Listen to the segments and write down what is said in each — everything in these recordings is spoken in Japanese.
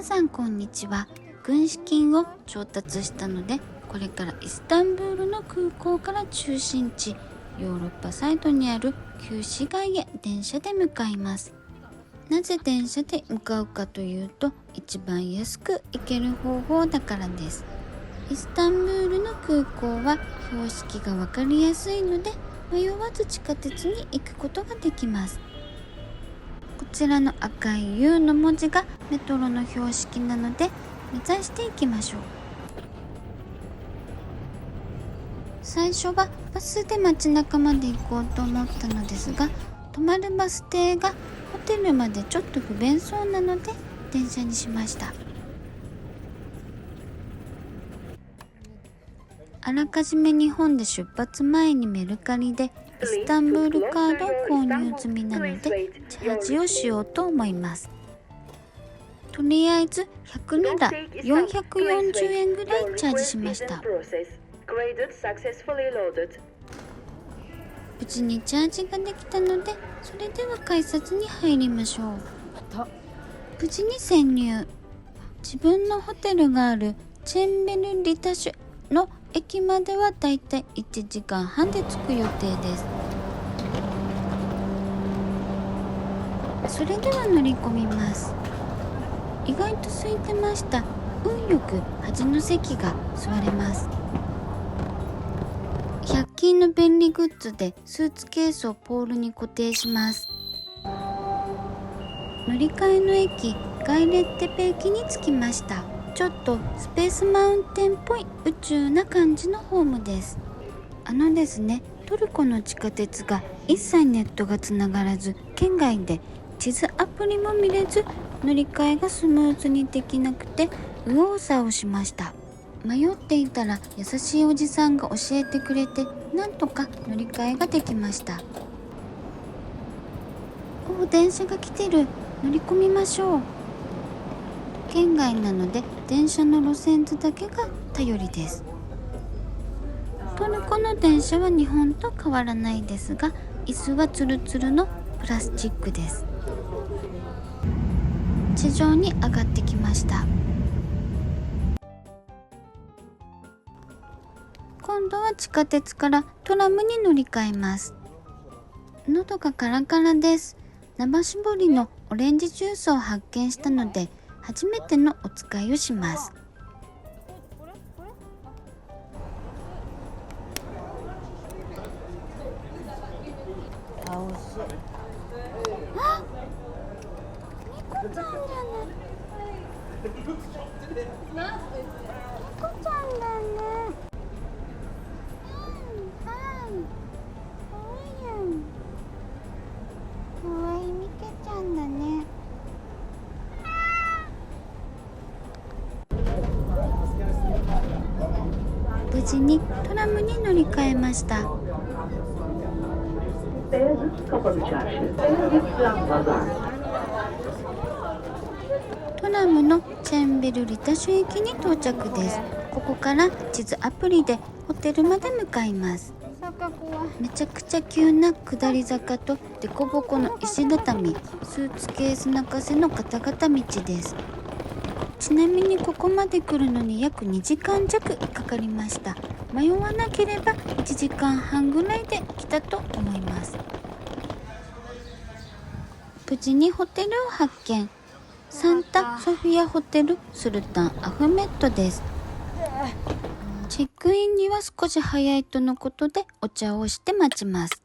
皆さんこんにちは。軍資金を調達したので、これからイスタンブールの空港から中心地ヨーロッパサイドにある旧市街へ電車で向かいます。なぜ電車で向かうかというと、一番安く行ける方法だからです。イスタンブールの空港は標識が分かりやすいので、迷わず地下鉄に行くことができます。こちらの赤い U の文字がメトロの標識なので、目指していきましょう。最初はバスで街中まで行こうと思ったのですが、泊まるバス停がホテルまでちょっと不便そうなので電車にしました。あらかじめ日本で出発前にメルカリでイスタンブールカードを購入済みなので、チャージをしようと思います。とりあえず100リラ440円ぐらいチャージしました。無事にチャージができたので、それでは改札に入りましょう。無事に潜入。自分のホテルがあるチェンベルリタシュの駅まではだいたい1時間半で着く予定です。それでは乗り込みます。意外と空いてました。運よく端の席が座れます。100均の便利グッズでスーツケースをポールに固定します。乗り換えの駅ガイレッテペ駅に着きました。ちょっとスペースマウンテンっぽい宇宙な感じのホームです。ですね、トルコの地下鉄が一切ネットがつながらず、県外で地図アプリも見れず、乗り換えがスムーズにできなくて右往左往しました。迷っていたら優しいおじさんが教えてくれて、なんとか乗り換えができました。電車が来てる。乗り込みましょう。県外なので電車の路線図だけが頼りです。トルコの電車は日本と変わらないですが、椅子はツルツルのプラスチックです。地上に上がってきました。今度は地下鉄からトラムに乗り換えます。喉がカラカラです。生搾りのオレンジジュースを発見したので、初めてのお使いをします。あ、猫ちゃんじゃない。猫ちゃんだね。はい。かわいいミケちゃんだね。無事にトラムに乗り換えました。トラムのチェンベルリタシュ駅に到着です。ここから地図アプリでホテルまで向かいます。めちゃくちゃ急な下り坂と凸凹の石畳、スーツケース泣かせのガタガタ道です。ちなみにここまで来るのに約2時間弱かかりました。迷わなければ1時間半ぐらいで来たと思います。無事にホテルを発見。サンタソフィアホテルスルタンアフメットです。チェックインには少し早いとのことでお茶をして待ちます。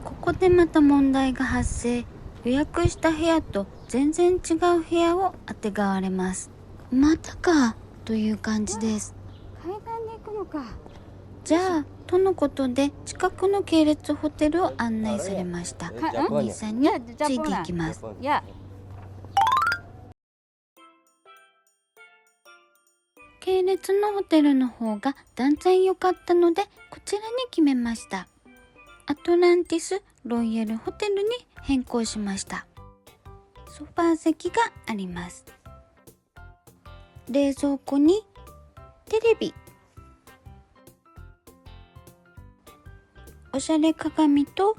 ここでまた問題が発生。予約した部屋と全然違う部屋をあてがわれます。またかという感じです。階段で行くのか。じゃあとのことで近くの系列ホテルを案内されました。お兄さんについていきます。系列のホテルの方が断然良かったので、こちらに決めました。アトランティスロイヤルホテルに変更しました。ソファー席があります。冷蔵庫にテレビ、おしゃれ鏡と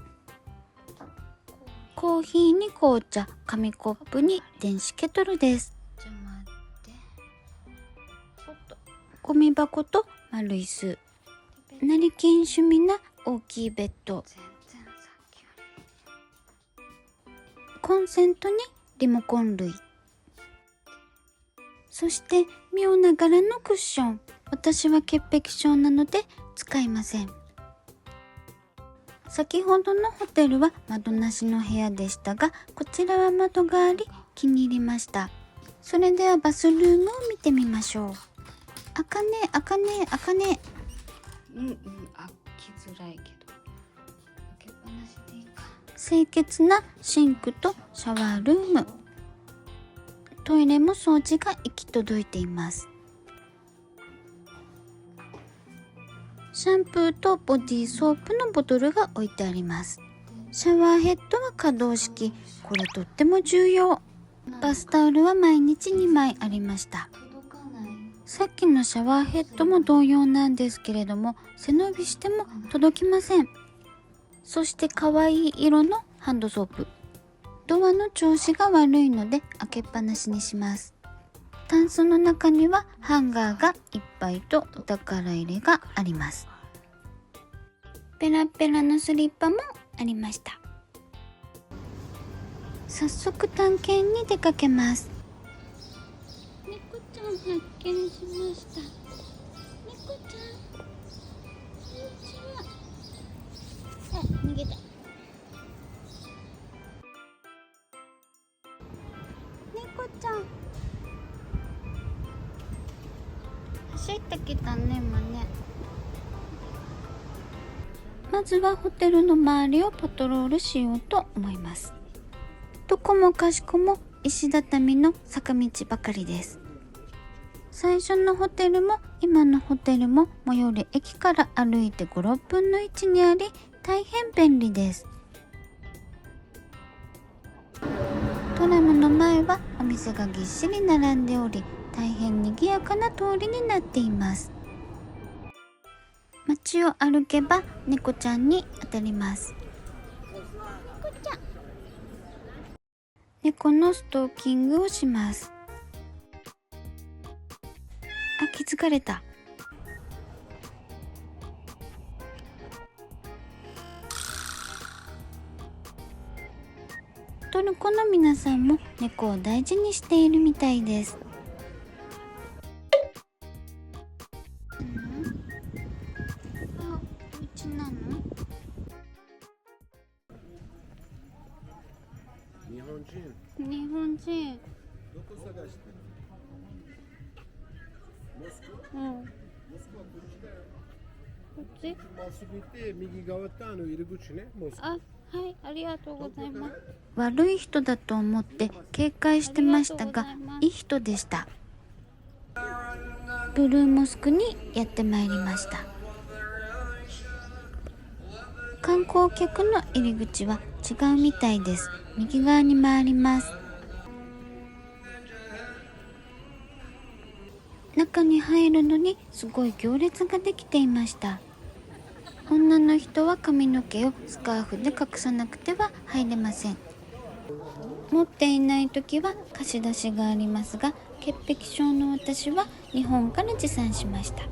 コーヒーに紅茶、紙コップに電子ケトルです。じゃあ待って。ゴミ箱と丸椅子。成金趣味な大きいベッド。コンセントにリモコン類。そして妙な柄のクッション。私は潔癖症なので使いません。先ほどのホテルは窓なしの部屋でしたが、こちらは窓があり気に入りました。それではバスルームを見てみましょう。開かねえ開かねえ開かねえ。開きづらいけど開けっぱなしでいいか。清潔なシンクとシャワールーム。トイレも掃除が行き届いています。シャンプーとボディーソープのボトルが置いてあります。シャワーヘッドは可動式。これとっても重要。バスタオルは毎日2枚ありました。さっきのシャワーヘッドも同様なんですけれども、背伸びしても届きません。そして可愛い色のハンドソープ。ドアの調子が悪いので開けっぱなしにします。タンスの中にはハンガーがいっぱいとお宝入れがあります。ペラペラのスリッパもありました。早速探検に出かけます。猫ちゃん発見しました。猫ちゃん、こんにちは。あ、逃げた。猫ちゃん走ってきたね、今ね。まずはホテルの周りをパトロールしようと思います。どこもかしこも石畳の坂道ばかりです。最初のホテルも今のホテルも最寄り駅から歩いて5、6分の位置にあり、大変便利です。トラムの前はお店がぎっしり並んでおり、大変賑やかな通りになっています。街を歩けば猫ちゃんに当たります。猫ちゃん。猫のストーキングをします。あ、気づかれた。トルコの皆さんも猫を大事にしているみたいです。あ、うちなの？日本人。日本人。どこ探してる？モスク？うん。モスクはこっちだよ。こっち？まっすぐ行って右側と入り口ね。モスク。あ、はい、ありがとうございます。悪い人だと思って警戒してましたが、いい人でした。ブルーモスクにやってまいりました。観光客の入り口は違うみたいです。右側に回ります。中に入るのにすごい行列ができていました。女の人は髪の毛をスカーフで隠さなくては入れません。持っていない時は貸し出しがありますが、潔癖症の私は日本から持参しました。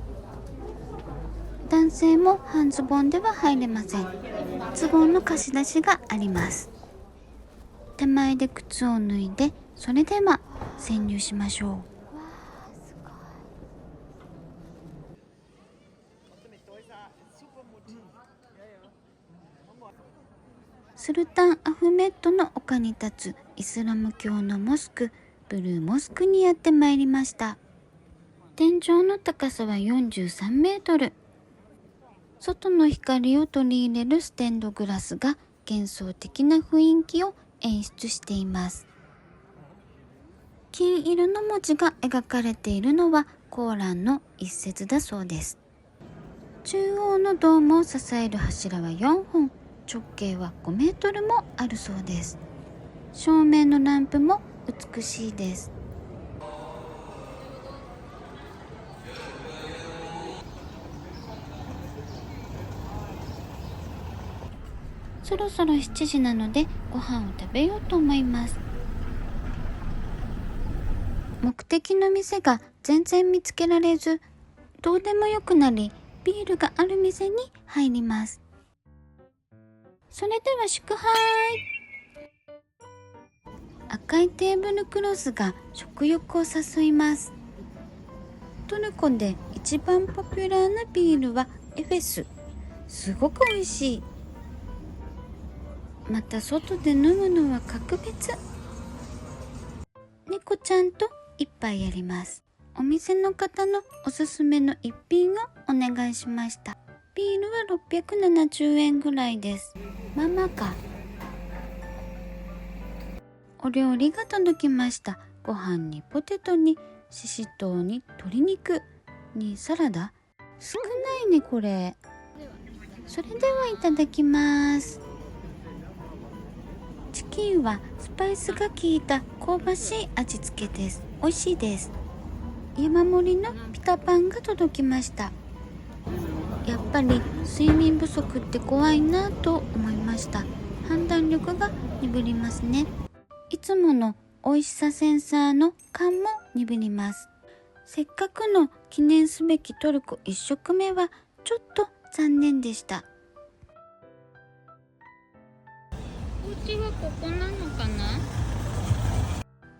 男性も半ズボンでは入れません。ズボンの貸し出しがあります。手前で靴を脱いで、それでは潜入しましょう。スルタン・アフメッドの丘に立つイスラム教のモスク、ブルーモスクにやってまいりました。天井の高さは43メートル。外の光を取り入れるステンドグラスが幻想的な雰囲気を演出しています。金色の文字が描かれているのはコーランの一節だそうです。中央のドームを支える柱は4本。直径は5メートルもあるそうです。照明のランプも美しいです。そろそろ7時なのでご飯を食べようと思います。目的の店が全然見つけられず、どうでもよくなり、ビールがある店に入ります。それでは祝杯。赤いテーブルクロスが食欲を誘います。トルコで一番ポピュラーなビールはエフェス。すごく美味しい。また外で飲むのは格別。猫ちゃんと一杯やります。お店の方のおすすめの一品をお願いしました。ビールは670円ぐらいです。ママか。お料理が届きました。ご飯にポテトにししとうに鶏肉にサラダ。少ないねこれ。それではいただきます。チキンはスパイスが効いた香ばしい味付けです。美味しいです。山盛りのピタパンが届きました。やっぱり睡眠不足って怖いなと思いました。判断力が鈍りますね。いつもの美味しさセンサーの感も鈍ります。せっかくの記念すべきトルコ1食目はちょっと残念でした。お家はここなのかな。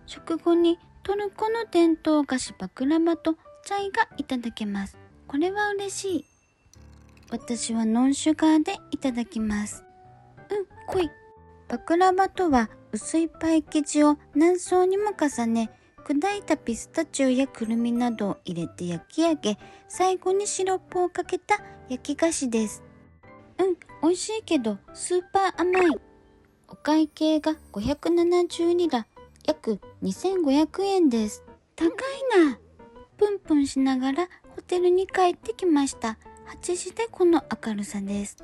食後にトルコの伝統菓子バクラバとチャイがいただけます。これは嬉しい。私はノンシュガーでいただきます。濃い。バクラバとは薄いパイ生地を何層にも重ね、砕いたピスタチオやくるみなどを入れて焼き上げ、最後にシロップをかけた焼き菓子です。美味しいけどスーパー甘い。お会計が570リラ、約2500円です。高いな。プンプンしながらホテルに帰ってきました。8時でこの明るさです。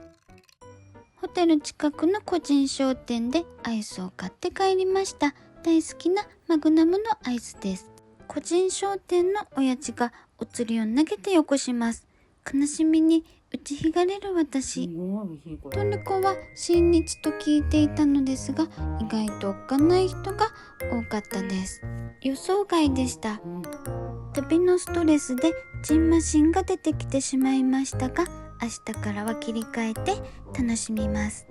ホテル近くの個人商店でアイスを買って帰りました。大好きなマグナムのアイスです。個人商店の親父がお釣りを投げてよこします。悲しみに打ちひがれる私。トルコは親日と聞いていたのですが、意外とおっかない人が多かったです。予想外でした。旅のストレスでジンマシンが出てきてしまいましたが、明日からは切り替えて楽しみます。